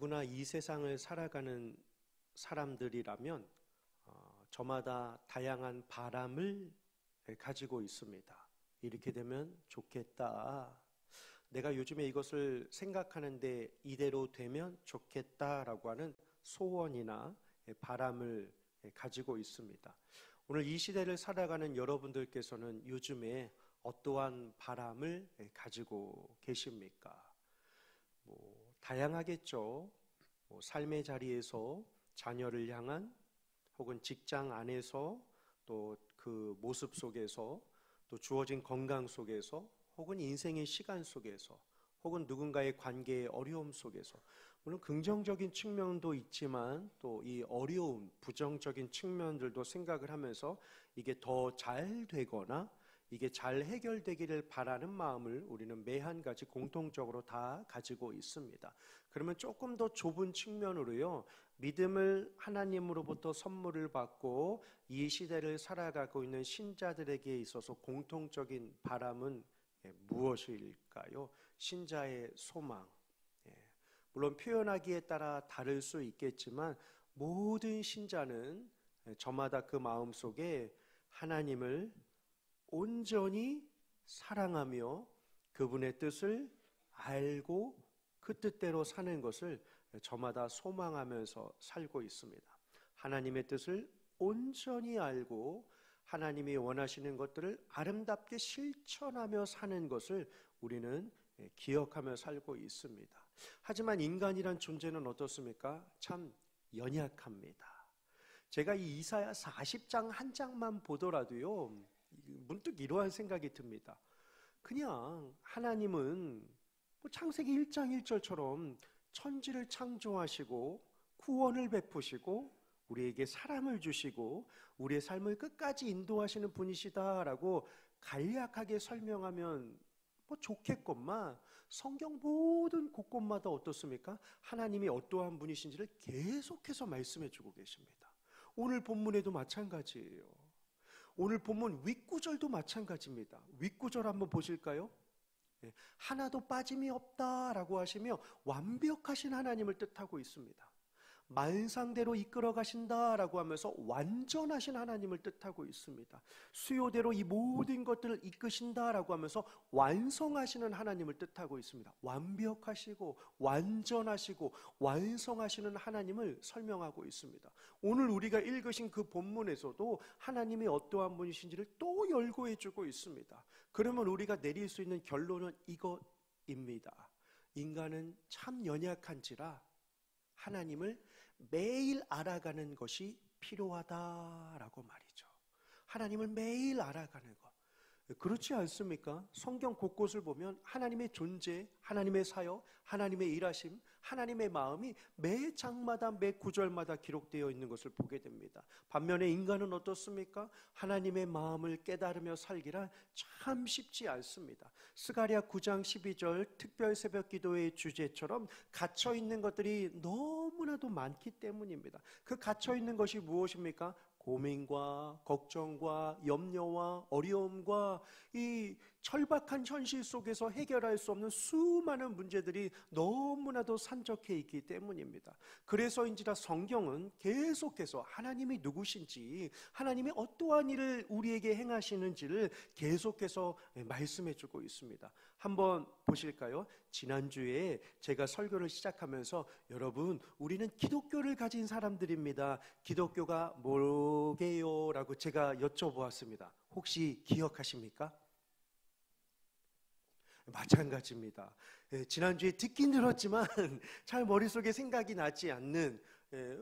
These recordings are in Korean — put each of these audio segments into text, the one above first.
누구나 이 세상을 살아가는 사람들이라면 저마다 다양한 바람을 가지고 있습니다. 이렇게 되면 좋겠다. 내가 요즘에 이것을 생각하는데 이대로 되면 좋겠다라고 하는 소원이나 바람을 가지고 있습니다. 오늘 이 시대를 살아가는 여러분들께서는 요즘에 어떠한 바람을 가지고 계십니까? 다양하겠죠. 삶의 자리에서 자녀를 향한, 혹은 직장 안에서, 또 그 모습 속에서, 또 주어진 건강 속에서, 혹은 인생의 시간 속에서, 혹은 누군가의 관계의 어려움 속에서, 물론 긍정적인 측면도 있지만 또 이 어려움, 부정적인 측면들도 생각을 하면서 이게 더 잘 되거나 이게 잘 해결되기를 바라는 마음을 우리는 매 한 가지 공통적으로 다 가지고 있습니다. 그러면 조금 더 좁은 측면으로요, 믿음을 하나님으로부터 선물을 받고 이 시대를 살아가고 있는 신자들에게 있어서 공통적인 바람은 무엇일까요? 신자의 소망. 물론 표현하기에 따라 다를 수 있겠지만 모든 신자는 저마다 그 마음속에 하나님을 온전히 사랑하며 그분의 뜻을 알고 그 뜻대로 사는 것을 저마다 소망하면서 살고 있습니다. 하나님의 뜻을 온전히 알고 하나님이 원하시는 것들을 아름답게 실천하며 사는 것을 우리는 기억하며 살고 있습니다. 하지만 인간이란 존재는 어떻습니까? 참 연약합니다. 제가 이 이사야 40장 한 장만 보더라도요, 문득 이러한 생각이 듭니다. 그냥 하나님은 창세기 1장 1절처럼 천지를 창조하시고 구원을 베푸시고 우리에게 사랑을 주시고 우리의 삶을 끝까지 인도하시는 분이시다라고 간략하게 설명하면 좋겠건만, 성경 모든 곳곳마다 어떻습니까? 하나님이 어떠한 분이신지를 계속해서 말씀해 주고 계십니다. 오늘 본문에도 마찬가지예요. 오늘 본문 윗구절도 마찬가지입니다. 윗구절 한번 보실까요? 하나도 빠짐이 없다라고 하시며 완벽하신 하나님을 뜻하고 있습니다. 만상대로 이끌어 가신다라고 하면서 완전하신 하나님을 뜻하고 있습니다. 수요대로 이 모든 것들을 이끄신다라고 하면서 완성하시는 하나님을 뜻하고 있습니다. 완벽하시고 완전하시고 완성하시는 하나님을 설명하고 있습니다. 오늘 우리가 읽으신 그 본문에서도 하나님이 어떠한 분이신지를 또 열거해 주고 있습니다. 그러면 우리가 내릴 수 있는 결론은 이것입니다. 인간은 참 연약한지라 하나님을 매일 알아가는 것이 필요하다라고 말이죠. 하나님을 매일 알아가는 것. 그렇지 않습니까? 성경 곳곳을 보면 하나님의 존재, 하나님의 사역, 하나님의 일하심, 하나님의 마음이 매 장마다 매 구절마다 기록되어 있는 것을 보게 됩니다. 반면에 인간은 어떻습니까? 하나님의 마음을 깨달으며 살기란 참 쉽지 않습니다. 스가랴 9장 12절 특별 새벽 기도의 주제처럼 갇혀있는 것들이 너무나도 많기 때문입니다. 그 갇혀있는 것이 무엇입니까? 고민과 걱정과 염려와 어려움과 이 철박한 현실 속에서 해결할 수 없는 수많은 문제들이 너무나도 산적해 있기 때문입니다. 그래서인지라 성경은 계속해서 하나님이 누구신지, 하나님이 어떠한 일을 우리에게 행하시는지를 계속해서 말씀해 주고 있습니다. 한번 보실까요? 지난주에 제가 설교를 시작하면서 여러분, 우리는 기독교를 가진 사람들입니다. 기독교가 뭐게요? 라고 제가 여쭤보았습니다. 혹시 기억하십니까? 마찬가지입니다. 지난주에 듣긴 들었지만 잘 머릿속에 생각이 나지 않는,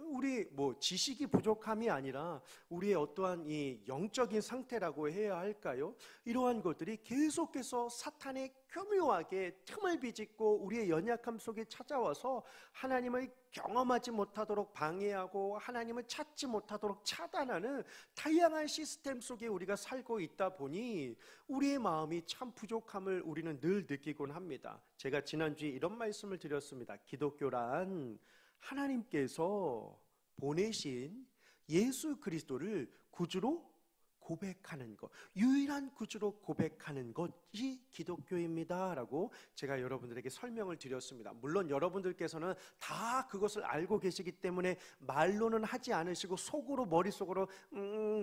우리 지식이 부족함이 아니라 우리의 어떠한 이 영적인 상태라고 해야 할까요? 이러한 것들이 계속해서 사탄의 교묘하게 틈을 비집고 우리의 연약함 속에 찾아와서 하나님을 경험하지 못하도록 방해하고 하나님을 찾지 못하도록 차단하는 다양한 시스템 속에 우리가 살고 있다 보니 우리의 마음이 참 부족함을 우리는 늘 느끼곤 합니다. 제가 지난주에 이런 말씀을 드렸습니다. 기독교란 하나님께서 보내신 예수 그리스도를 구주로 고백하는 것, 유일한 구주로 고백하는 것이 기독교입니다 라고 제가 여러분들에게 설명을 드렸습니다. 물론 여러분들께서는 다 그것을 알고 계시기 때문에 말로는 하지 않으시고 속으로 머릿속으로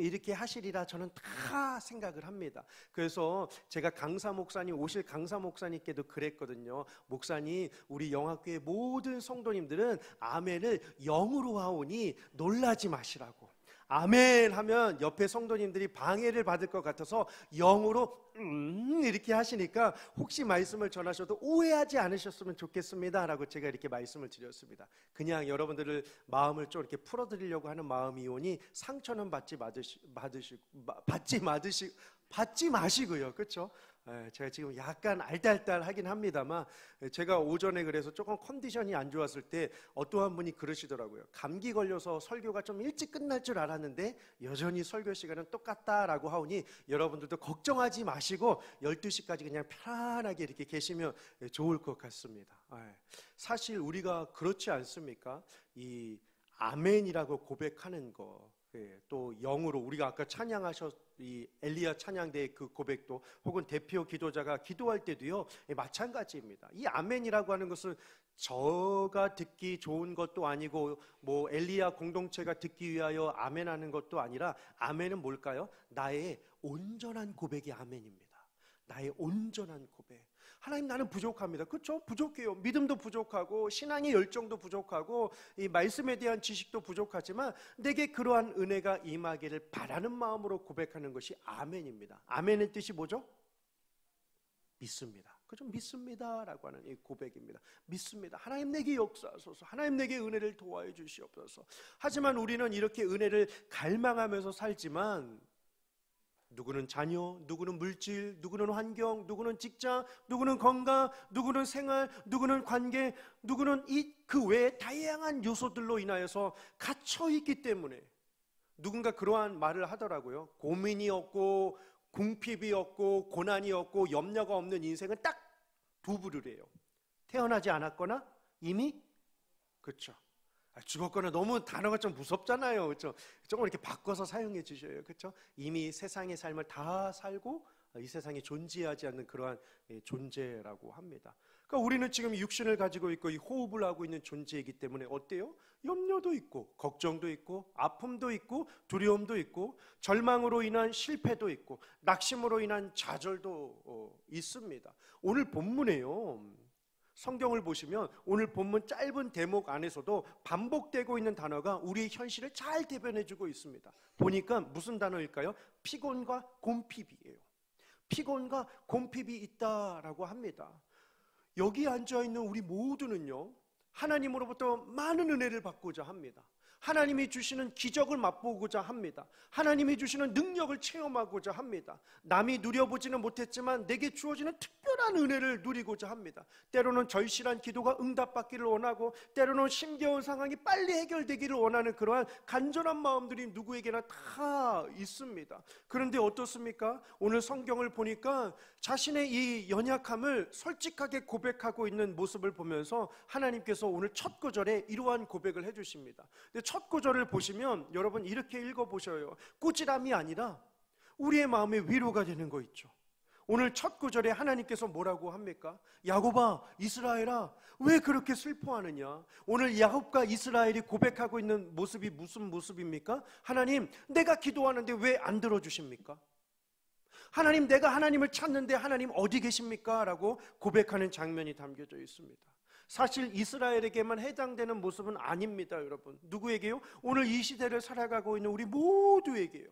이렇게 하시리라 저는 다 생각을 합니다. 그래서 제가 강사 목사님, 오실 강사 목사님께도 그랬거든요. 목사님, 우리 영학교의 모든 성도님들은 아멘을 영으로 하오니 놀라지 마시라고. 아멘 하면 옆에 성도님들이 방해를 받을 것 같아서 영으로 이렇게 하시니까 혹시 말씀을 전하셔도 오해하지 않으셨으면 좋겠습니다 라고 제가 이렇게 말씀을 드렸습니다. 그냥 여러분들을 마음을 좀 이렇게 풀어드리려고 하는 마음이오니 상처는 받지 마시고요. 그렇죠? 제가 지금 약간 알딸딸하긴 합니다만 제가 오전에 그래서 조금 컨디션이 안 좋았을 때 어떠한 분이 그러시더라고요. 감기 걸려서 설교가 좀 일찍 끝날 줄 알았는데 여전히 설교 시간은 똑같다라고 하오니 여러분들도 걱정하지 마시고 12시까지 그냥 편안하게 이렇게 계시면 좋을 것 같습니다. 사실 우리가 그렇지 않습니까? 이 아멘이라고 고백하는 거, 또 영으로 우리가 아까 이 엘리야 찬양대의 그 고백도 혹은 대표 기도자가 기도할 때도요 마찬가지입니다. 이 아멘이라고 하는 것은 저가 듣기 좋은 것도 아니고 뭐 엘리야 공동체가 듣기 위하여 아멘하는 것도 아니라 아멘은 뭘까요? 나의 온전한 고백이 아멘입니다. 나의 온전한 고백. 하나님, 나는 부족합니다. 그렇죠? 부족해요. 믿음도 부족하고 신앙의 열정도 부족하고 이 말씀에 대한 지식도 부족하지만 내게 그러한 은혜가 임하기를 바라는 마음으로 고백하는 것이 아멘입니다. 아멘의 뜻이 뭐죠? 믿습니다. 그죠? 믿습니다라고 하는 이 고백입니다. 믿습니다. 하나님 내게 역사하소서. 하나님 내게 은혜를 도와해 주시옵소서. 하지만 우리는 이렇게 은혜를 갈망하면서 살지만 누구는 자녀, 누구는 물질, 누구는 환경, 누구는 직장, 누구는 건강, 누구는 생활, 누구는 관계, 누구는 그 외에 다양한 요소들로 인하여서 갇혀있기 때문에 누군가 그러한 말을 하더라고요. 고민이 없고 궁핍이 없고 고난이 없고 염려가 없는 인생은 딱 두 부류래요. 태어나지 않았거나 이미 그렇죠. 죽었거나 너무 단어가 좀 무섭잖아요. 그렇죠? 조금 이렇게 바꿔서 사용해 주셔요. 그렇죠? 이미 세상의 삶을 다 살고 이 세상에 존재하지 않는 그러한 존재라고 합니다. 그러니까 우리는 지금 육신을 가지고 있고 이 호흡을 하고 있는 존재이기 때문에 어때요? 염려도 있고 걱정도 있고 아픔도 있고 두려움도 있고 절망으로 인한 실패도 있고 낙심으로 인한 좌절도 있습니다. 오늘 본문에요, 성경을 보시면 오늘 본문 짧은 대목 안에서도 반복되고 있는 단어가 우리의 현실을 잘 대변해주고 있습니다. 보니까 무슨 단어일까요? 피곤과 곰핍이에요. 피곤과 곰핍이 있다라고 합니다. 여기 앉아있는 우리 모두는요, 하나님으로부터 많은 은혜를 받고자 합니다. 하나님이 주시는 기적을 맛보고자 합니다. 하나님이 주시는 능력을 체험하고자 합니다. 남이 누려보지는 못했지만 내게 주어지는 특별한 은혜를 누리고자 합니다. 때로는 절실한 기도가 응답받기를 원하고 때로는 힘겨운 상황이 빨리 해결되기를 원하는 그러한 간절한 마음들이 누구에게나 다 있습니다. 그런데 어떻습니까? 오늘 성경을 보니까 자신의 이 연약함을 솔직하게 고백하고 있는 모습을 보면서 하나님께서 오늘 첫 구절에 이러한 고백을 해주십니다. 첫 구절을 보시면 여러분 이렇게 읽어보셔요. 꾸지람이 아니라 우리의 마음에 위로가 되는 거 있죠. 오늘 첫 구절에 하나님께서 뭐라고 합니까? 야곱아, 이스라엘아, 왜 그렇게 슬퍼하느냐? 오늘 야곱과 이스라엘이 고백하고 있는 모습이 무슨 모습입니까? 하나님, 내가 기도하는데 왜 안 들어주십니까? 하나님, 내가 하나님을 찾는데 하나님 어디 계십니까? 라고 고백하는 장면이 담겨져 있습니다. 사실 이스라엘에게만 해당되는 모습은 아닙니다, 여러분. 누구에게요? 오늘 이 시대를 살아가고 있는 우리 모두에게요.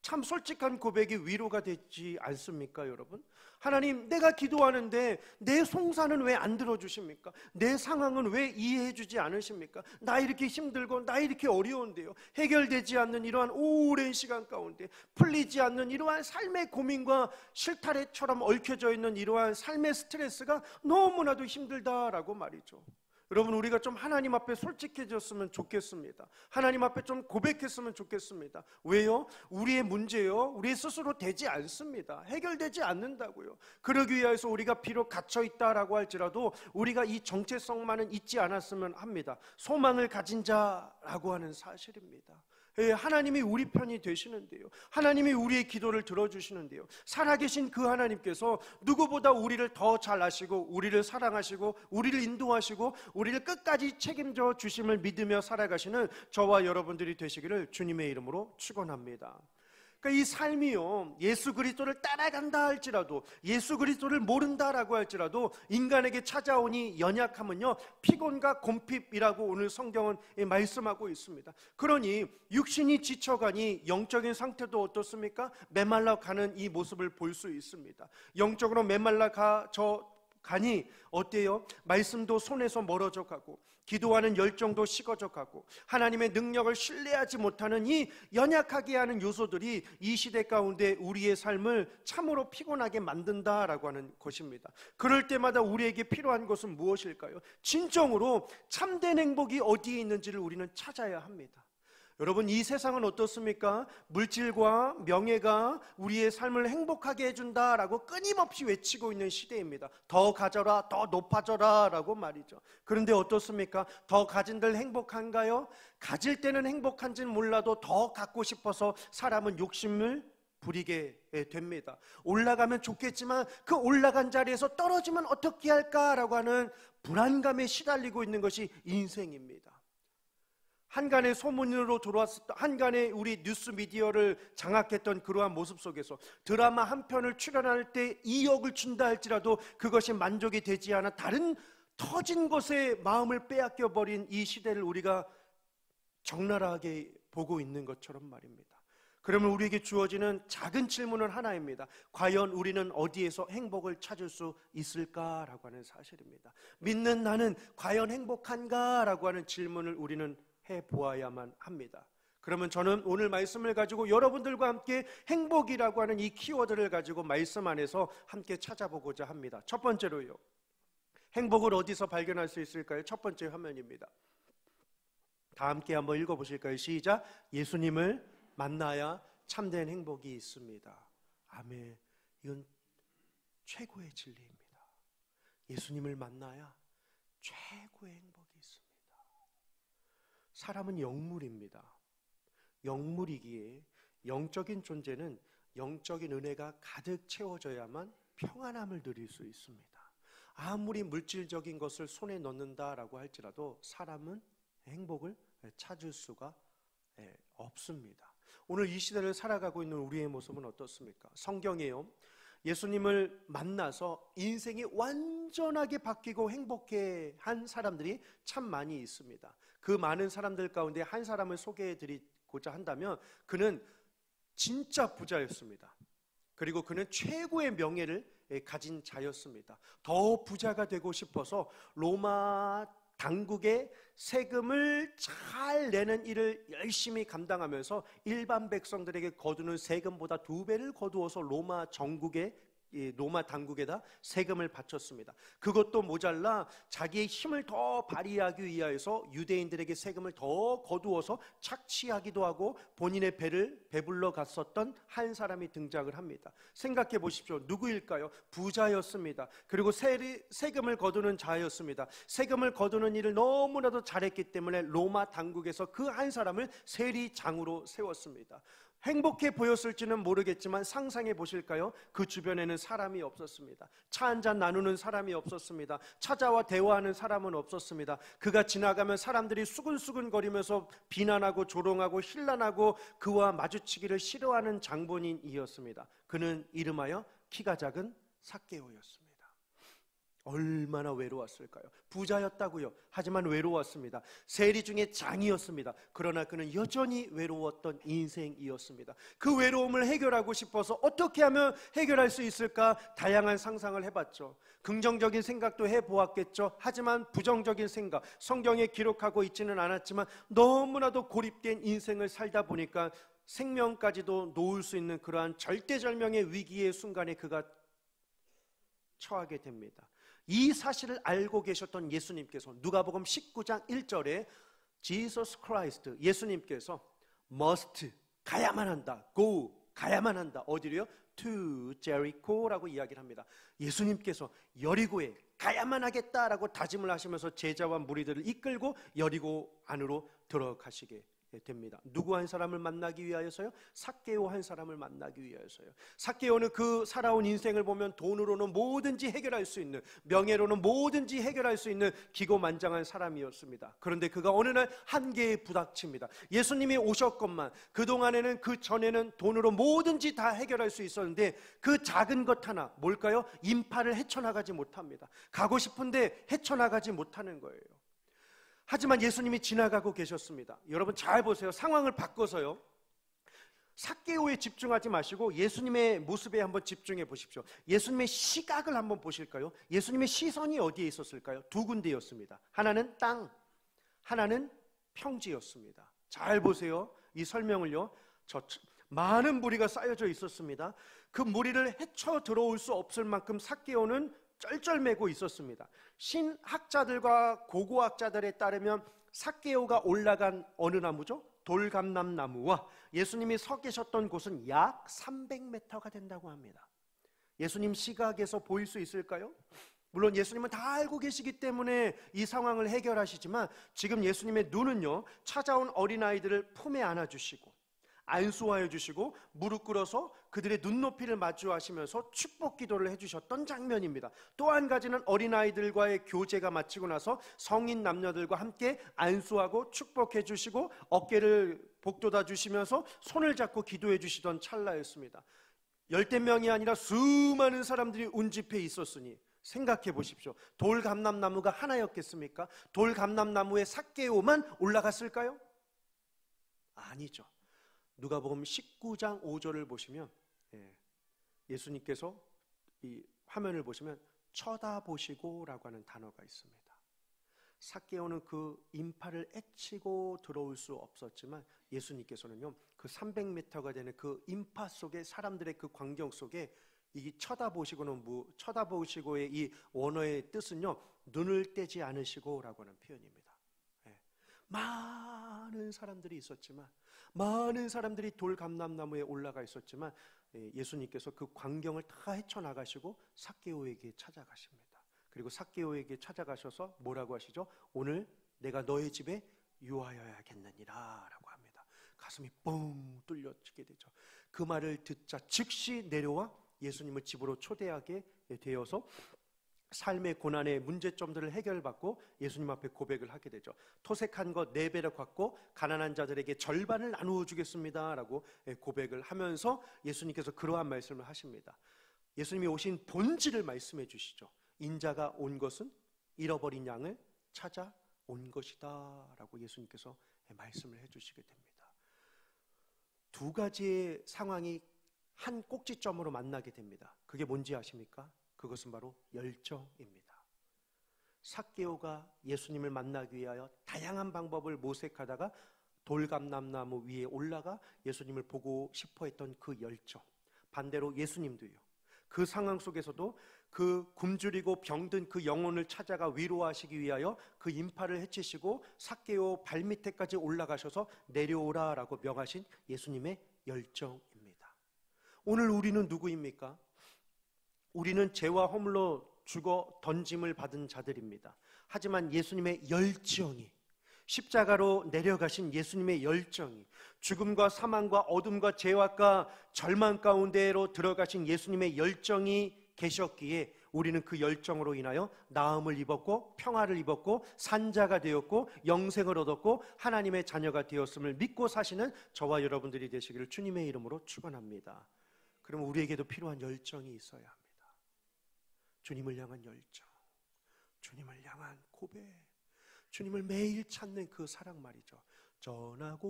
참 솔직한 고백이 위로가 되지 않습니까, 여러분? 하나님, 내가 기도하는데 내 송사는 왜 안 들어주십니까? 내 상황은 왜 이해해 주지 않으십니까? 나 이렇게 힘들고 나 이렇게 어려운데요, 해결되지 않는 이러한 오랜 시간 가운데 풀리지 않는 이러한 삶의 고민과 실타래처럼 얽혀져 있는 이러한 삶의 스트레스가 너무나도 힘들다라고 말이죠. 여러분, 우리가 좀 하나님 앞에 솔직해졌으면 좋겠습니다. 하나님 앞에 좀 고백했으면 좋겠습니다. 왜요? 우리의 문제요, 우리 스스로 되지 않습니다. 해결되지 않는다고요. 그러기 위해서 우리가 비록 갇혀있다라고 할지라도 우리가 이 정체성만은 잊지 않았으면 합니다. 소망을 가진 자라고 하는 사실입니다. 하나님이 우리 편이 되시는데요. 하나님이 우리의 기도를 들어주시는데요. 살아계신 그 하나님께서 누구보다 우리를 더 잘 아시고 우리를 사랑하시고 우리를 인도하시고 우리를 끝까지 책임져 주심을 믿으며 살아가시는 저와 여러분들이 되시기를 주님의 이름으로 축원합니다. 그러니까 이 삶이요, 예수 그리스도를 따라간다 할지라도, 예수 그리스도를 모른다라고 할지라도 인간에게 찾아오니 연약함은요 피곤과 곰핍이라고 오늘 성경은 말씀하고 있습니다. 그러니 육신이 지쳐가니 영적인 상태도 어떻습니까? 메말라 가는 이 모습을 볼 수 있습니다. 영적으로 메말라 가니 어때요? 말씀도 손에서 멀어져 가고 기도하는 열정도 식어져 가고 하나님의 능력을 신뢰하지 못하는 이 연약하게 하는 요소들이 이 시대 가운데 우리의 삶을 참으로 피곤하게 만든다라고 하는 것입니다. 그럴 때마다 우리에게 필요한 것은 무엇일까요? 진정으로 참된 행복이 어디에 있는지를 우리는 찾아야 합니다. 여러분, 이 세상은 어떻습니까? 물질과 명예가 우리의 삶을 행복하게 해준다라고 끊임없이 외치고 있는 시대입니다. 더 가져라, 더 높아져라 라고 말이죠. 그런데 어떻습니까? 더 가진들 행복한가요? 가질 때는 행복한지는 몰라도 더 갖고 싶어서 사람은 욕심을 부리게 됩니다. 올라가면 좋겠지만 그 올라간 자리에서 떨어지면 어떻게 할까라고 하는 불안감에 시달리고 있는 것이 인생입니다. 한간의 소문으로 들어왔었던, 한간의 우리 뉴스 미디어를 장악했던 그러한 모습 속에서 드라마 한 편을 출연할 때 2억을 준다 할지라도 그것이 만족이 되지 않아 다른 터진 것에 마음을 빼앗겨 버린 이 시대를 우리가 적나라하게 보고 있는 것처럼 말입니다. 그러면 우리에게 주어지는 작은 질문은 하나입니다. 과연 우리는 어디에서 행복을 찾을 수 있을까라고 하는 사실입니다. 믿는 나는 과연 행복한가라고 하는 질문을 우리는 해보아야만 합니다. 그러면 저는 오늘 말씀을 가지고 여러분들과 함께 행복이라고 하는 이 키워드를 가지고 말씀 안에서 함께 찾아보고자 합니다. 첫 번째로요, 행복을 어디서 발견할 수 있을까요? 첫 번째 화면입니다. 다 함께 한번 읽어보실까요? 시작. 예수님을 만나야 참된 행복이 있습니다. 아멘. 이건 최고의 진리입니다. 예수님을 만나야 최고의 행복이 있습니다. 사람은 영물입니다. 영물이기에 영적인 존재는 영적인 은혜가 가득 채워져야만 평안함을 누릴 수 있습니다. 아무리 물질적인 것을 손에 넣는다라고 할지라도 사람은 행복을 찾을 수가 없습니다. 오늘 이 시대를 살아가고 있는 우리의 모습은 어떻습니까? 성경에요, 예수님을 만나서 인생이 완전하게 바뀌고 행복해한 사람들이 참 많이 있습니다. 그 많은 사람들 가운데 한 사람을 소개해드리고자 한다면 그는 진짜 부자였습니다. 그리고 그는 최고의 명예를 가진 자였습니다. 더 부자가 되고 싶어서 로마 당국의 세금을 잘 내는 일을 열심히 감당하면서 일반 백성들에게 거두는 세금보다 2배를 거두어서 로마 당국에다 세금을 바쳤습니다. 그것도 모자라 자기의 힘을 더 발휘하기 위하여서 유대인들에게 세금을 더 거두어서 착취하기도 하고 본인의 배를 배불러 갔었던 한 사람이 등장을 합니다. 생각해 보십시오. 누구일까요? 부자였습니다. 그리고 세금을 거두는 자였습니다. 세금을 거두는 일을 너무나도 잘했기 때문에 로마 당국에서 그 한 사람을 세리장으로 세웠습니다. 행복해 보였을지는 모르겠지만 상상해 보실까요? 그 주변에는 사람이 없었습니다. 차 한잔 나누는 사람이 없었습니다. 찾아와 대화하는 사람은 없었습니다. 그가 지나가면 사람들이 수근수근거리면서 비난하고 조롱하고 힐난하고 그와 마주치기를 싫어하는 장본인이었습니다. 그는 이름하여 키가 작은 삭개오였습니다. 얼마나 외로웠을까요? 부자였다고요. 하지만 외로웠습니다. 세리 중에 장이었습니다. 그러나 그는 여전히 외로웠던 인생이었습니다. 그 외로움을 해결하고 싶어서 어떻게 하면 해결할 수 있을까? 다양한 상상을 해봤죠. 긍정적인 생각도 해보았겠죠. 하지만 부정적인 생각, 성경에 기록하고 있지는 않았지만 너무나도 고립된 인생을 살다 보니까 생명까지도 놓을 수 있는 그러한 절대절명의 위기의 순간에 그가 처하게 됩니다. 이 사실을 알고 계셨던 예수님께서 누가복음 19장 1절에 Jesus Christ, 예수님께서 must, 가야만 한다, go, 가야만 한다. 어디로요? to Jericho라고 이야기를 합니다. 예수님께서 여리고에 가야만 하겠다라고 다짐을 하시면서 제자와 무리들을 이끌고 여리고 안으로 들어가시게 됩니다. 누구 한 사람을 만나기 위하여서요? 삭개오 한 사람을 만나기 위하여서요. 삭개오는 그 살아온 인생을 보면 돈으로는 뭐든지 해결할 수 있는, 명예로는 뭐든지 해결할 수 있는 기고만장한 사람이었습니다. 그런데 그가 어느 날 한계에 부닥칩니다. 예수님이 오셨건만 그동안에는, 그 전에는 돈으로 뭐든지 다 해결할 수 있었는데 그 작은 것 하나, 뭘까요? 인파를 헤쳐나가지 못합니다. 가고 싶은데 헤쳐나가지 못하는 거예요. 하지만 예수님이 지나가고 계셨습니다. 여러분 잘 보세요. 상황을 바꿔서요, 삭개오에 집중하지 마시고 예수님의 모습에 한번 집중해 보십시오. 예수님의 시각을 한번 보실까요? 예수님의 시선이 어디에 있었을까요? 두 군데였습니다. 하나는 땅, 하나는 평지였습니다. 잘 보세요. 이 설명을요. 많은 무리가 쌓여져 있었습니다. 그 무리를 헤쳐 들어올 수 없을 만큼 삭개오는 쩔쩔매고 있었습니다. 신학자들과 고고학자들에 따르면 삭개오가 올라간 어느 나무죠? 돌감람나무와 예수님이 서 계셨던 곳은 약 300m가 된다고 합니다. 예수님 시각에서 보일 수 있을까요? 물론 예수님은 다 알고 계시기 때문에 이 상황을 해결하시지만 지금 예수님의 눈은요, 찾아온 어린아이들을 품에 안아주시고 안수하여 주시고 무릎 꿇어서 그들의 눈높이를 마주하시면서 축복 기도를 해주셨던 장면입니다. 또 한 가지는 어린아이들과의 교제가 마치고 나서 성인 남녀들과 함께 안수하고 축복해 주시고 어깨를 복돋아 주시면서 손을 잡고 기도해 주시던 찰나였습니다. 10명이 아니라 수많은 사람들이 운집해 있었으니 생각해 보십시오. 돌감람나무가 하나였겠습니까? 돌감람나무에 삭개오만 올라갔을까요? 아니죠. 누가복음 19장 5절을 보시면 예수님께서 이 화면을 보시면 쳐다보시고 라고 하는 단어가 있습니다. 삭개오는 그 인파를 애치고 들어올 수 없었지만 예수님께서는요, 그 300m가 되는 그 인파 속에, 사람들의 그 광경 속에 이 쳐다보시고의 이 원어의 뜻은요, 눈을 떼지 않으시고 라고 하는 표현입니다. 많은 사람들이 있었지만, 많은 사람들이 돌감람나무에 올라가 있었지만 예수님께서 그 광경을 다 헤쳐나가시고 삭개오에게 찾아가십니다. 그리고 삭개오에게 찾아가셔서 뭐라고 하시죠? 오늘 내가 너의 집에 유하여야겠느니라 라고 합니다. 가슴이 뻥 뚫려지게 되죠. 그 말을 듣자 즉시 내려와 예수님을 집으로 초대하게 되어서 삶의 고난의 문제점들을 해결받고 예수님 앞에 고백을 하게 되죠. 토색한 것 4배를 갚고 가난한 자들에게 절반을 나누어 주겠습니다 라고 고백을 하면서 예수님께서 그러한 말씀을 하십니다. 예수님이 오신 본질을 말씀해 주시죠. 인자가 온 것은 잃어버린 양을 찾아온 것이다 라고 예수님께서 말씀을 해주시게 됩니다. 두 가지의 상황이 한 꼭지점으로 만나게 됩니다. 그게 뭔지 아십니까? 그것은 바로 열정입니다. 삭개오가 예수님을 만나기 위하여 다양한 방법을 모색하다가 돌감람나무 위에 올라가 예수님을 보고 싶어 했던 그 열정, 반대로 예수님도요, 그 상황 속에서도 그 굶주리고 병든 그 영혼을 찾아가 위로하시기 위하여 그 인파를 해치시고 삭개오 발밑에까지 올라가셔서 내려오라라고 명하신 예수님의 열정입니다. 오늘 우리는 누구입니까? 우리는 죄와 허물로 죽어 던짐을 받은 자들입니다. 하지만 예수님의 열정이, 십자가로 내려가신 예수님의 열정이, 죽음과 사망과 어둠과 죄악과 절망 가운데로 들어가신 예수님의 열정이 계셨기에 우리는 그 열정으로 인하여 나음을 입었고 평화를 입었고 산자가 되었고 영생을 얻었고 하나님의 자녀가 되었음을 믿고 사시는 저와 여러분들이 되시기를 주님의 이름으로 축원합니다. 그럼 우리에게도 필요한 열정이 있어야 합니다. 주님을 향한 열정, 주님을 향한 고백, 주님을 매일 찾는 그 사랑 말이죠. 전하고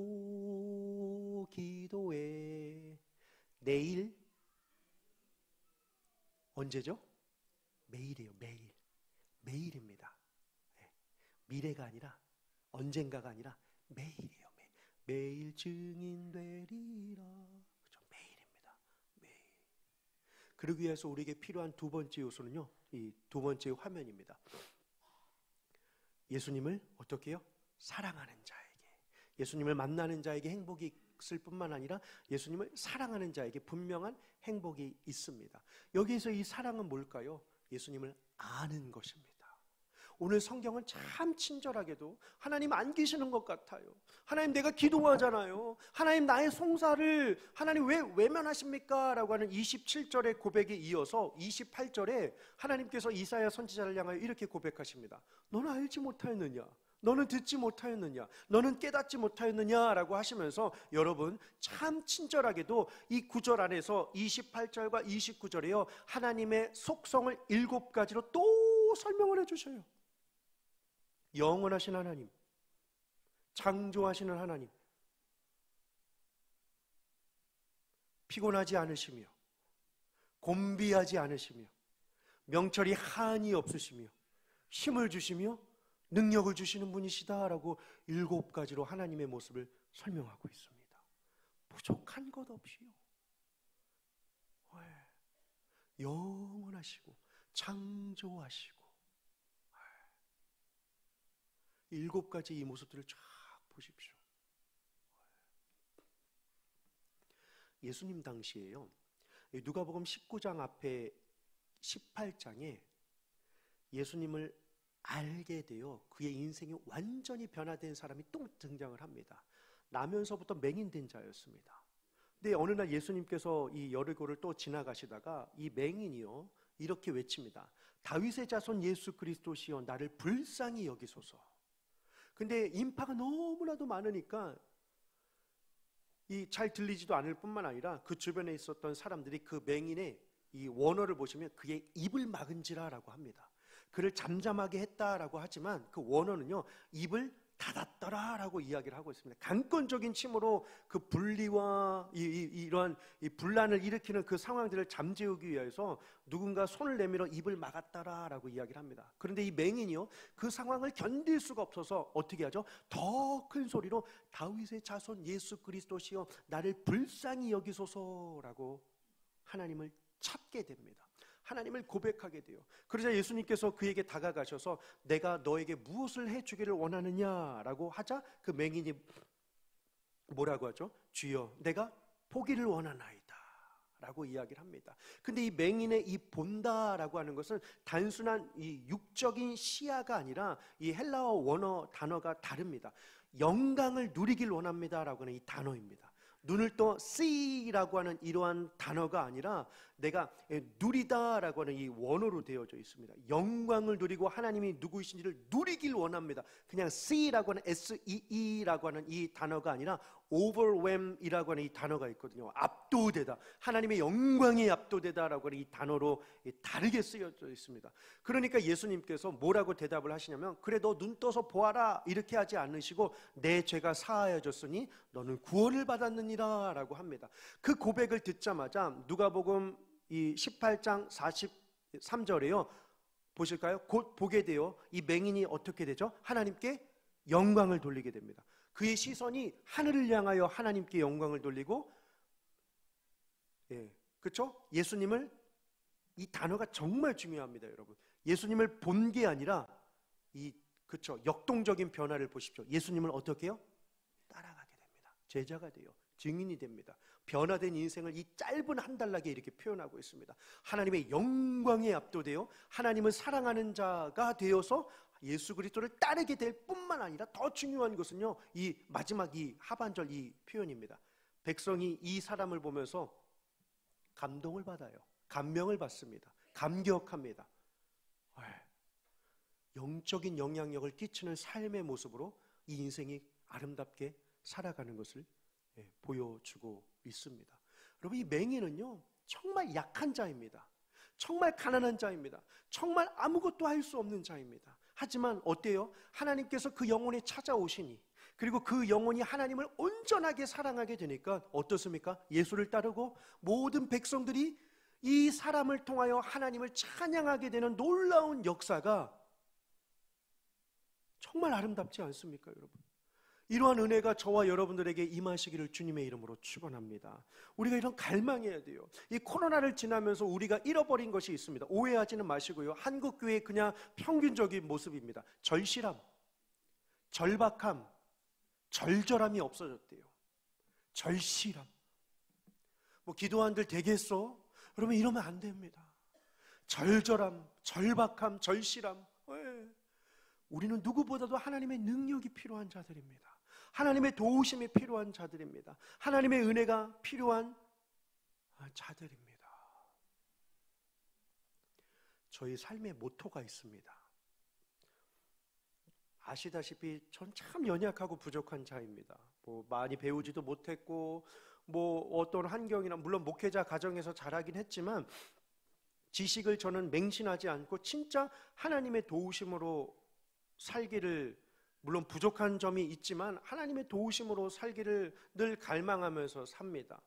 기도해. 내일 언제죠? 매일이에요. 매일. 매일입니다. 미래가 아니라, 언젠가가 아니라 매일이에요. 매일 증인 되리라. 그렇죠? 매일입니다. 매일. 그러기 위해서 우리에게 필요한 두 번째 요소는요, 이 두 번째 화면입니다. 예수님을 어떻게 해요? 사랑하는 자에게, 예수님을 만나는 자에게 행복이 있을 뿐만 아니라 예수님을 사랑하는 자에게 분명한 행복이 있습니다. 여기에서 이 사랑은 뭘까요? 예수님을 아는 것입니다. 오늘 성경은 참 친절하게도 하나님 안 계시는 것 같아요. 하나님 내가 기도하잖아요. 하나님 나의 송사를 하나님 왜 외면하십니까? 라고 하는 27절의 고백에 이어서 28절에 하나님께서 이사야 선지자를 향하여 이렇게 고백하십니다. 너는 알지 못하였느냐? 너는 듣지 못하였느냐? 너는 깨닫지 못하였느냐? 라고 하시면서 여러분 참 친절하게도 이 구절 안에서 28절과 29절에요 하나님의 속성을 7가지로 또 설명을 해주셔요. 영원하신 하나님, 창조하시는 하나님, 피곤하지 않으시며 곤비하지 않으시며 명철이 한이 없으시며 힘을 주시며 능력을 주시는 분이시다라고 7가지로 하나님의 모습을 설명하고 있습니다. 부족한 것 없이요. 영원하시고 창조하시고 7가지 이 모습들을 쫙 보십시오. 예수님 당시에요. 누가복음 19장 앞에 18장에 예수님을 알게 되어 그의 인생이 완전히 변화된 사람이 또 등장을 합니다. 나면서부터 맹인된 자였습니다. 근데 어느 날 예수님께서 이 여리고를 또 지나가시다가 이 맹인이요 이렇게 외칩니다. 다윗의 자손 예수 그리스도시여 나를 불쌍히 여기소서. 근데 인파가 너무나도 많으니까 이 잘 들리지도 않을 뿐만 아니라 그 주변에 있었던 사람들이 그 맹인의 이 원어를 보시면 그의 입을 막은지라라고 합니다. 그를 잠잠하게 했다라고 하지만 그 원어는요 입을 닫았더라라고 이야기를 하고 있습니다. 강권적인 침으로 그 분리와 이러한 분란을 일으키는 그 상황들을 잠재우기 위해서 누군가 손을 내밀어 입을 막았다라고 이야기를 합니다. 그런데 이 맹인이요 그 상황을 견딜 수가 없어서 어떻게 하죠? 더 큰 소리로 다윗의 자손 예수 그리스도시여 나를 불쌍히 여기소서라고 하나님을 찾게 됩니다. 하나님을 고백하게 돼요. 그러자 예수님께서 그에게 다가가셔서 내가 너에게 무엇을 해주기를 원하느냐라고 하자 그 맹인이 뭐라고 하죠? 주여 내가 보기를 원하나이다 라고 이야기를 합니다. 근데 이 맹인의 이 본다라고 하는 것은 단순한 이 육적인 시야가 아니라 이 헬라어 원어 단어가 다릅니다. 영광을 누리길 원합니다라고 하는 이 단어입니다. 눈을 떠 see라고 하는 이러한 단어가 아니라 내가 누리다라고 하는 이 원어로 되어져 있습니다. 영광을 누리고 하나님이 누구이신지를 누리길 원합니다. 그냥 see라고 하는 see라고 하는 이 단어가 아니라 overwhelm이라고 하는 이 단어가 있거든요. 압도되다. 하나님의 영광이 압도되다라고 하는 이 단어로 다르게 쓰여져 있습니다. 그러니까 예수님께서 뭐라고 대답을 하시냐면 그래 너 눈 떠서 보아라 이렇게 하지 않으시고 내 죄가 사하여졌으니 너는 구원을 받았느니라 라고 합니다. 그 고백을 듣자마자 누가복음 이 18장 43절에요 보실까요? 곧 보게 되어 이 맹인이 어떻게 되죠? 하나님께 영광을 돌리게 됩니다. 그의 시선이 하늘을 향하여 하나님께 영광을 돌리고 그렇죠? 예수님을 이 단어가 정말 중요합니다, 여러분. 예수님을 본 게 아니라 그렇죠? 역동적인 변화를 보십시오. 예수님을 어떻게 해요? 따라가게 됩니다. 제자가 돼요. 증인이 됩니다. 변화된 인생을 이 짧은 한 단락에 이렇게 표현하고 있습니다. 하나님의 영광에 압도되어 하나님을 사랑하는 자가 되어서 예수 그리스도를 따르게 될 뿐만 아니라 더 중요한 것은요, 이 마지막 이 하반절 이 표현입니다. 백성이 이 사람을 보면서 감동을 받아요. 감명을 받습니다. 감격합니다. 영적인 영향력을 끼치는 삶의 모습으로 이 인생이 아름답게 살아가는 것을 보여주고 있습니다. 여러분, 이 맹인은요 정말 약한 자입니다. 정말 가난한 자입니다. 정말 아무것도 할 수 없는 자입니다. 하지만 어때요? 하나님께서 그 영혼에 찾아오시니, 그리고 그 영혼이 하나님을 온전하게 사랑하게 되니까 어떻습니까? 예수를 따르고 모든 백성들이 이 사람을 통하여 하나님을 찬양하게 되는 놀라운 역사가 정말 아름답지 않습니까, 여러분? 이러한 은혜가 저와 여러분들에게 임하시기를 주님의 이름으로 축원합니다. 우리가 이런 갈망해야 돼요. 이 코로나를 지나면서 우리가 잃어버린 것이 있습니다. 오해하지는 마시고요. 한국 교회의 그냥 평균적인 모습입니다. 절실함, 절박함, 절절함이 없어졌대요. 절실함. 뭐 기도한들 되겠어? 여러분, 이러면 안 됩니다. 절절함, 절박함, 절실함. 왜? 우리는 누구보다도 하나님의 능력이 필요한 자들입니다. 하나님의 도우심이 필요한 자들입니다. 하나님의 은혜가 필요한 자들입니다. 저희 삶의 모토가 있습니다. 아시다시피 전 참 연약하고 부족한 자입니다. 많이 배우지도 못했고 어떤 환경이나 물론 목회자 가정에서 자라긴 했지만 지식을 저는 맹신하지 않고 진짜 하나님의 도우심으로 살기를, 물론 부족한 점이 있지만 하나님의 도우심으로 살기를 늘 갈망하면서 삽니다.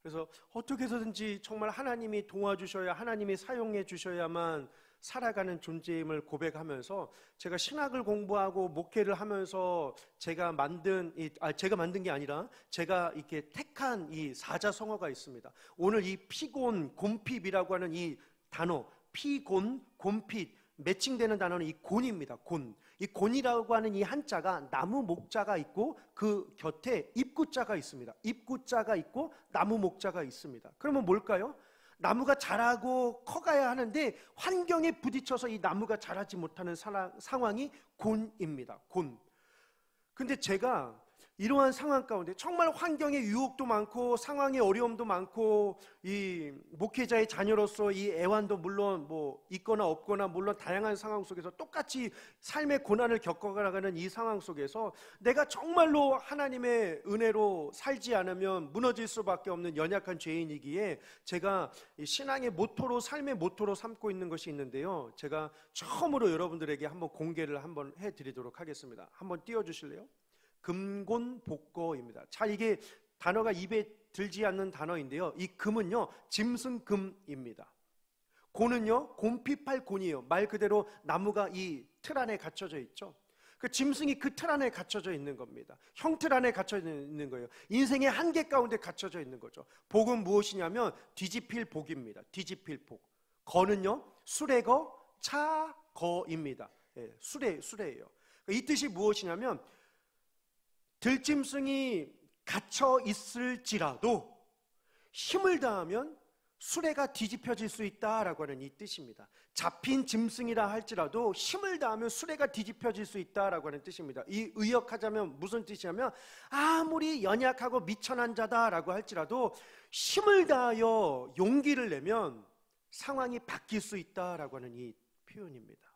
그래서 어떻게 해서든지 정말 하나님이 도와주셔야, 하나님이 사용해 주셔야만 살아가는 존재임을 고백하면서 제가 신학을 공부하고 목회를 하면서 제가 만든 게 아니라 제가 이렇게 택한 이 사자성어가 있습니다. 오늘 이 피곤, 곤핍이라고 하는 이 단어, 피곤, 곤핍, 매칭되는 단어는 이 곤입니다. 곤. 이 곤이라고 하는 이 한자가 나무 목자가 있고 그 곁에 입구자가 있습니다. 입구자가 있고 나무 목자가 있습니다. 그러면 뭘까요? 나무가 자라고 커가야 하는데 환경에 부딪혀서 이 나무가 자라지 못하는 상황이 곤입니다. 곤. 근데 제가 이러한 상황 가운데 정말 환경의 유혹도 많고 상황의 어려움도 많고 이 목회자의 자녀로서 이 애환도 물론 있거나 없거나 물론 다양한 상황 속에서 똑같이 삶의 고난을 겪어가는 이 상황 속에서 내가 정말로 하나님의 은혜로 살지 않으면 무너질 수밖에 없는 연약한 죄인이기에 제가 신앙의 모토로, 삶의 모토로 삼고 있는 것이 있는데요, 제가 처음으로 여러분들에게 한번 공개를 한번 해드리도록 하겠습니다. 한번 띄워주실래요? 금곤복거입니다. 자, 이게 단어가 입에 들지 않는 단어인데요, 이 금은요 짐승금입니다. 곤은요 곤핍할 곤이에요. 말 그대로 나무가 이 틀 안에 갇혀져 있죠. 그 짐승이 그 틀 안에 갇혀져 있는 겁니다. 형틀 안에 갇혀져 있는 거예요. 인생의 한계 가운데 갇혀져 있는 거죠. 복은 무엇이냐면 뒤집힐 복입니다. 뒤집힐 복. 거는요 수레거 차거입니다. 예, 수레예요. 이 뜻이 무엇이냐면 들짐승이 갇혀 있을지라도 힘을 다하면 수레가 뒤집혀질 수 있다라고 하는 이 뜻입니다. 잡힌 짐승이라 할지라도 힘을 다하면 수레가 뒤집혀질 수 있다라고 하는 뜻입니다. 이 의역하자면 무슨 뜻이냐면 아무리 연약하고 미천한 자다라고 할지라도 힘을 다하여 용기를 내면 상황이 바뀔 수 있다라고 하는 이 표현입니다.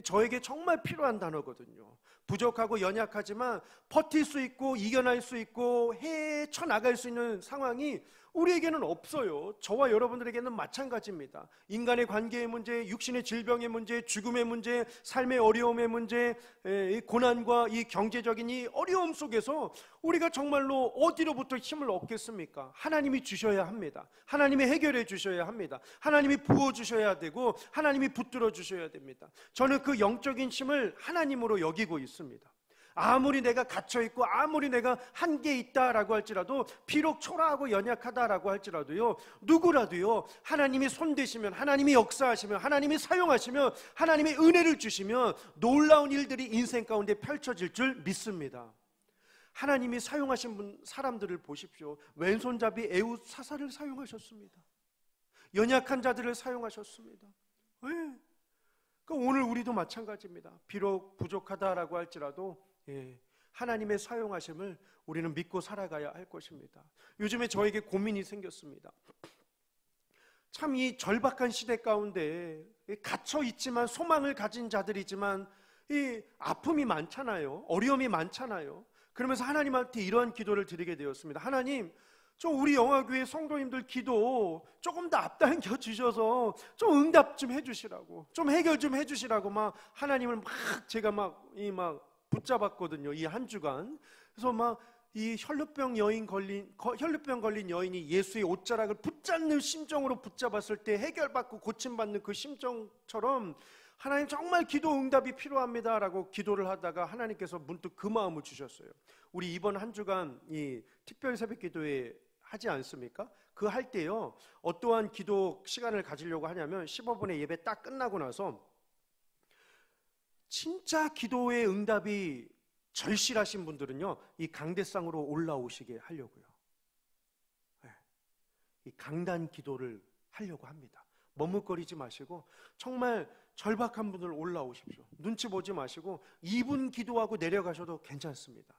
저에게 정말 필요한 단어거든요. 부족하고 연약하지만 버틸 수 있고 이겨낼 수 있고 헤쳐나갈 수 있는 상황이 우리에게는 없어요. 저와 여러분들에게는 마찬가지입니다. 인간의 관계의 문제, 육신의 질병의 문제, 죽음의 문제, 삶의 어려움의 문제, 이 고난과 이 경제적인 이 어려움 속에서 우리가 정말로 어디로부터 힘을 얻겠습니까? 하나님이 주셔야 합니다. 하나님이 해결해 주셔야 합니다. 하나님이 부어주셔야 되고 하나님이 붙들어 주셔야 됩니다. 저는 그 영적인 힘을 하나님으로 여기고 있습니다. 아무리 내가 갇혀있고 아무리 내가 한계에 있다라고 할지라도, 비록 초라하고 연약하다라고 할지라도요, 누구라도요 하나님이 손대시면, 하나님이 역사하시면, 하나님이 사용하시면, 하나님의 은혜를 주시면 놀라운 일들이 인생 가운데 펼쳐질 줄 믿습니다. 하나님이 사용하신 사람들을 보십시오. 왼손잡이 에웃 사사를 사용하셨습니다. 연약한 자들을 사용하셨습니다. 왜? 그러니까 오늘 우리도 마찬가지입니다. 비록 부족하다라고 할지라도 하나님의 사용하심을 우리는 믿고 살아가야 할 것입니다. 요즘에 저에게 고민이 생겼습니다. 참 이 절박한 시대 가운데 갇혀 있지만 소망을 가진 자들이지만 이 아픔이 많잖아요. 어려움이 많잖아요. 그러면서 하나님한테 이러한 기도를 드리게 되었습니다. 하나님, 좀 우리 영화교회 성도님들 기도 조금 더 앞당겨 주셔서 좀 응답 좀 해주시라고, 좀 해결 좀 해주시라고 막 하나님을 제가 막 붙잡았거든요. 이 한 주간. 그래서 막 이 혈루병 걸린 여인이 예수의 옷자락을 붙잡는 심정으로 붙잡았을 때 해결받고 고침받는 그 심정처럼 하나님 정말 기도 응답이 필요합니다라고 기도를 하다가 하나님께서 문득 그 마음을 주셨어요. 우리 이번 한 주간 이 특별 새벽 기도회 하지 않습니까? 그 할 때요, 어떠한 기도 시간을 가지려고 하냐면 15분의 예배 딱 끝나고 나서 진짜 기도의 응답이 절실하신 분들은요, 이 강대상으로 올라오시게 하려고요. 이 강단 기도를 하려고 합니다. 머뭇거리지 마시고 정말 절박한 분들 올라오십시오. 눈치 보지 마시고 2분 기도하고 내려가셔도 괜찮습니다.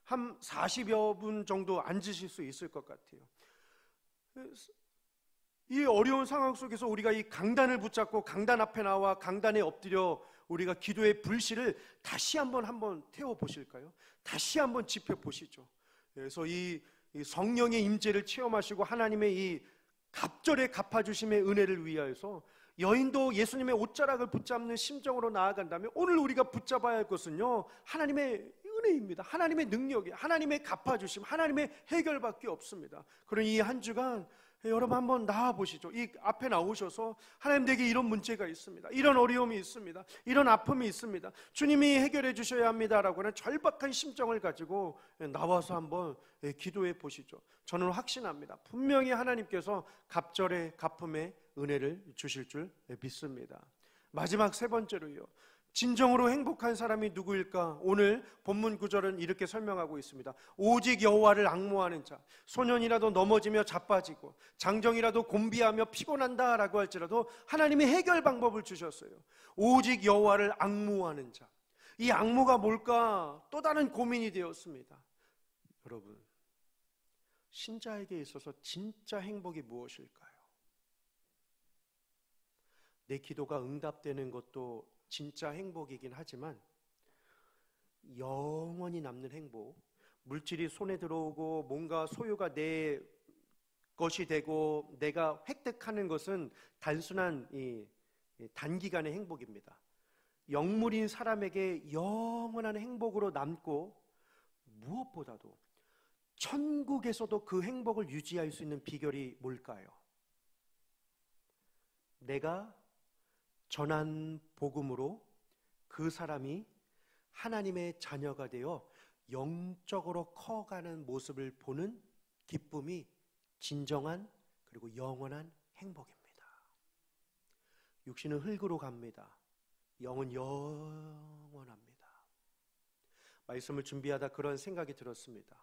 한 40여 분 정도 앉으실 수 있을 것 같아요. 이 어려운 상황 속에서 우리가 이 강단을 붙잡고 강단 앞에 나와 강단에 엎드려 우리가 기도의 불씨를 다시 한번 태워 보실까요? 다시 한번 지펴 보시죠. 그래서 이 성령의 임재를 체험하시고 하나님의 이 갑절에 갚아주심의 은혜를 위하여서 여인도 예수님의 옷자락을 붙잡는 심정으로 나아간다면 오늘 우리가 붙잡아야 할 것은요, 하나님의 은혜입니다. 하나님의 능력이, 하나님의 갚아주심, 하나님의 해결밖에 없습니다. 그러니 이 한 주간 여러분 한번 나와보시죠. 이 앞에 나오셔서 하나님, 내게 이런 문제가 있습니다, 이런 어려움이 있습니다, 이런 아픔이 있습니다, 주님이 해결해 주셔야 합니다라고 하는 절박한 심정을 가지고 나와서 한번 기도해 보시죠. 저는 확신합니다. 분명히 하나님께서 갑절의 갚음의 은혜를 주실 줄 믿습니다. 마지막 세 번째로요, 진정으로 행복한 사람이 누구일까? 오늘 본문 구절은 이렇게 설명하고 있습니다. 오직 여호와를 앙모하는 자, 소년이라도 넘어지며 자빠지고 장정이라도 곤비하며 피곤한다 라고 할지라도 하나님이 해결 방법을 주셨어요. 오직 여호와를 앙모하는 자. 이 앙모가 뭘까? 또 다른 고민이 되었습니다. 여러분, 신자에게 있어서 진짜 행복이 무엇일까요? 내 기도가 응답되는 것도 진짜 행복이긴 하지만 영원히 남는 행복, 물질이 손에 들어오고 뭔가 소유가 내 것이 되고 내가 획득하는 것은 단순한 단기간의 행복입니다. 영물인 사람에게 영원한 행복으로 남고 무엇보다도 천국에서도 그 행복을 유지할 수 있는 비결이 뭘까요? 내가 전한 복음으로 그 사람이 하나님의 자녀가 되어 영적으로 커가는 모습을 보는 기쁨이 진정한 그리고 영원한 행복입니다. 육신은 흙으로 갑니다. 영은 영원합니다. 말씀을 준비하다 그런 생각이 들었습니다.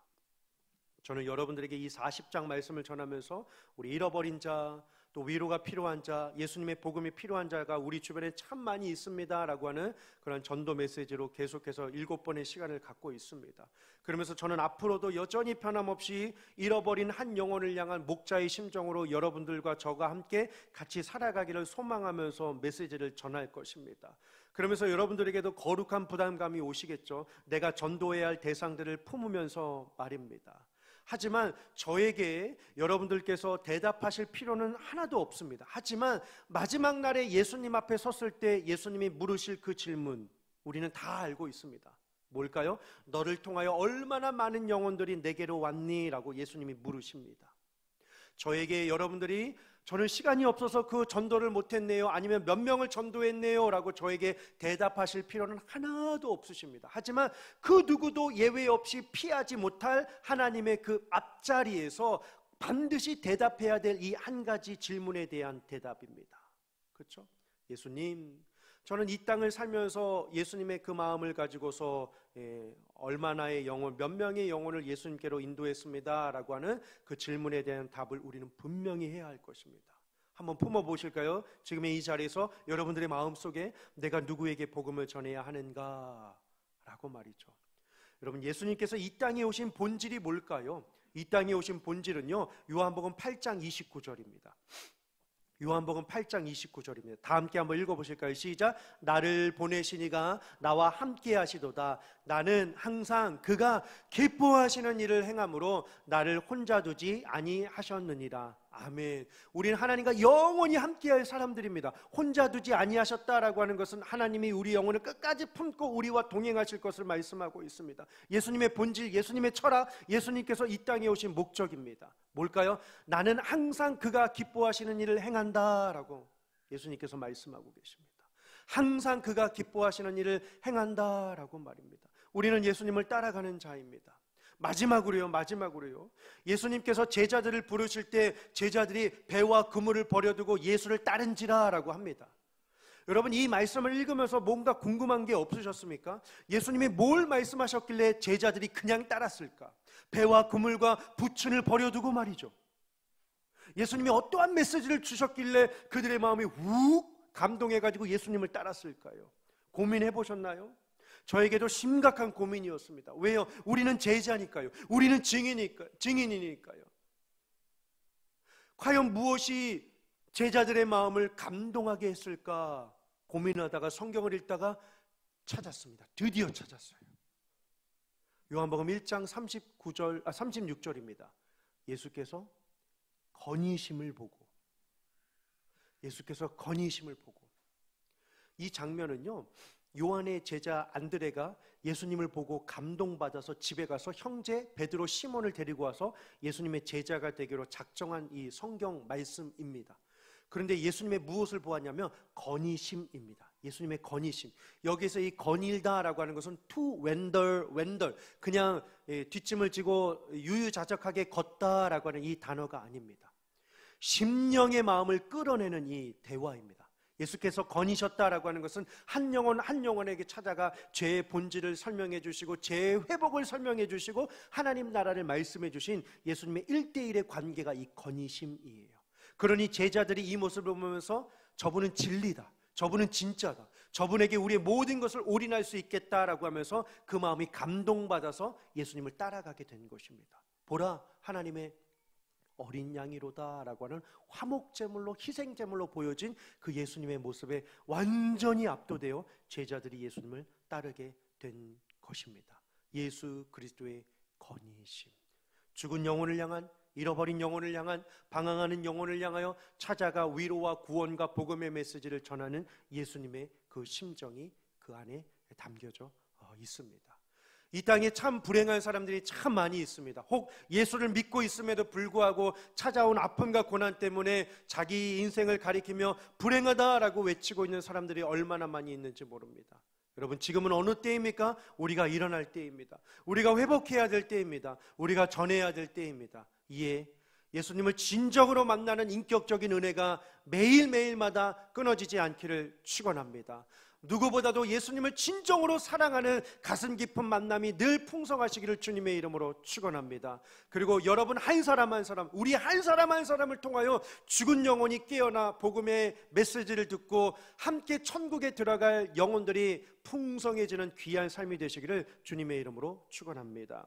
저는 여러분들에게 이 40장 말씀을 전하면서 우리 잃어버린 자, 또 위로가 필요한 자, 예수님의 복음이 필요한 자가 우리 주변에 참 많이 있습니다 라고 하는 그런 전도 메시지로 계속해서 7번의 시간을 갖고 있습니다. 그러면서 저는 앞으로도 여전히 변함없이 잃어버린 한 영혼을 향한 목자의 심정으로 여러분들과 저가 함께 같이 살아가기를 소망하면서 메시지를 전할 것입니다. 그러면서 여러분들에게도 거룩한 부담감이 오시겠죠. 내가 전도해야 할 대상들을 품으면서 말입니다. 하지만 저에게 여러분들께서 대답하실 필요는 하나도 없습니다. 하지만 마지막 날에 예수님 앞에 섰을 때 예수님이 물으실 그 질문, 우리는 다 알고 있습니다. 뭘까요? 너를 통하여 얼마나 많은 영혼들이 내게로 왔니? 라고 예수님이 물으십니다. 저에게 여러분들이 저는 시간이 없어서 그 전도를 못했네요, 아니면 몇 명을 전도했네요 라고 저에게 대답하실 필요는 하나도 없으십니다. 하지만 그 누구도 예외 없이 피하지 못할 하나님의 그 앞자리에서 반드시 대답해야 될 이 한 가지 질문에 대한 대답입니다. 그렇죠? 예수님, 저는 이 땅을 살면서 예수님의 그 마음을 가지고서 얼마나의 영혼, 몇 명의 영혼을 예수님께로 인도했습니다 라고 하는 그 질문에 대한 답을 우리는 분명히 해야 할 것입니다. 한번 품어보실까요? 지금의 이 자리에서 여러분들의 마음속에 내가 누구에게 복음을 전해야 하는가 라고 말이죠. 여러분, 예수님께서 이 땅에 오신 본질이 뭘까요? 이 땅에 오신 본질은요, 요한복음 8장 29절입니다. 요한복음 8장 29절입니다. 다 함께 한번 읽어보실까요? 시작. 나를 보내신 이가 나와 함께 하시도다. 나는 항상 그가 기뻐하시는 일을 행함으로 나를 혼자 두지 아니하셨느니라. 아멘. 우리는 하나님과 영원히 함께할 사람들입니다. 혼자 두지 아니하셨다라고 하는 것은 하나님이 우리 영혼을 끝까지 품고 우리와 동행하실 것을 말씀하고 있습니다. 예수님의 본질, 예수님의 철학, 예수님께서 이 땅에 오신 목적입니다. 뭘까요? 나는 항상 그가 기뻐하시는 일을 행한다라고 예수님께서 말씀하고 계십니다. 항상 그가 기뻐하시는 일을 행한다라고 말입니다. 우리는 예수님을 따라가는 자입니다. 마지막으로요. 예수님께서 제자들을 부르실 때 제자들이 배와 그물을 버려두고 예수를 따른지라 라고 합니다. 여러분, 이 말씀을 읽으면서 뭔가 궁금한 게 없으셨습니까? 예수님이 뭘 말씀하셨길래 제자들이 그냥 따랐을까? 배와 그물과 부춘을 버려두고 말이죠. 예수님이 어떠한 메시지를 주셨길래 그들의 마음이 욱 감동해가지고 예수님을 따랐을까요? 고민해 보셨나요? 저에게도 심각한 고민이었습니다. 왜요? 우리는 제자니까요. 우리는 증인이니까요. 과연 무엇이 제자들의 마음을 감동하게 했을까 고민하다가 성경을 읽다가 찾았습니다. 드디어 찾았어요. 요한복음 1장 36절입니다. 예수께서 건의심을 보고 이 장면은요, 요한의 제자 안드레가 예수님을 보고 감동받아서 집에 가서 형제 베드로 시몬을 데리고 와서 예수님의 제자가 되기로 작정한 이 성경 말씀입니다. 그런데 예수님의 무엇을 보았냐면 건의심입니다. 예수님의 건의심. 여기서 이 건일다라고 하는 것은 to wander 그냥 뒷짐을 지고 유유자적하게 걷다라고 하는 이 단어가 아닙니다. 심령의 마음을 끌어내는 이 대화입니다. 예수께서 건의셨다라고 하는 것은 한 영혼 한 영혼에게 찾아가 죄의 본질을 설명해 주시고 죄의 회복을 설명해 주시고 하나님 나라를 말씀해 주신 예수님의 1대1의 관계가 이 건의심이에요. 그러니 제자들이 이 모습을 보면서 저분은 진리다, 저분은 진짜다, 저분에게 우리의 모든 것을 올인할 수 있겠다라고 하면서 그 마음이 감동받아서 예수님을 따라가게 된 것입니다. 보라, 하나님의 어린 양이로다 라고 하는 화목제물로, 희생제물로 보여진 그 예수님의 모습에 완전히 압도되어 제자들이 예수님을 따르게 된 것입니다. 예수 그리스도의 건의심. 죽은 영혼을 향한, 잃어버린 영혼을 향한, 방황하는 영혼을 향하여 찾아가 위로와 구원과 복음의 메시지를 전하는 예수님의 그 심정이 그 안에 담겨져 있습니다. 이 땅에 참 불행한 사람들이 참 많이 있습니다. 혹 예수를 믿고 있음에도 불구하고 찾아온 아픔과 고난 때문에 자기 인생을 가리키며 불행하다라고 외치고 있는 사람들이 얼마나 많이 있는지 모릅니다. 여러분, 지금은 어느 때입니까? 우리가 일어날 때입니다. 우리가 회복해야 될 때입니다. 우리가 전해야 될 때입니다. 이에 예수님을 진정으로 만나는 인격적인 은혜가 매일매일마다 끊어지지 않기를 축원합니다. 누구보다도 예수님을 진정으로 사랑하는 가슴 깊은 만남이 늘 풍성하시기를 주님의 이름으로 축원합니다. 그리고 여러분 한 사람 한 사람, 우리 한 사람 한 사람을 통하여 죽은 영혼이 깨어나 복음의 메시지를 듣고 함께 천국에 들어갈 영혼들이 풍성해지는 귀한 삶이 되시기를 주님의 이름으로 축원합니다.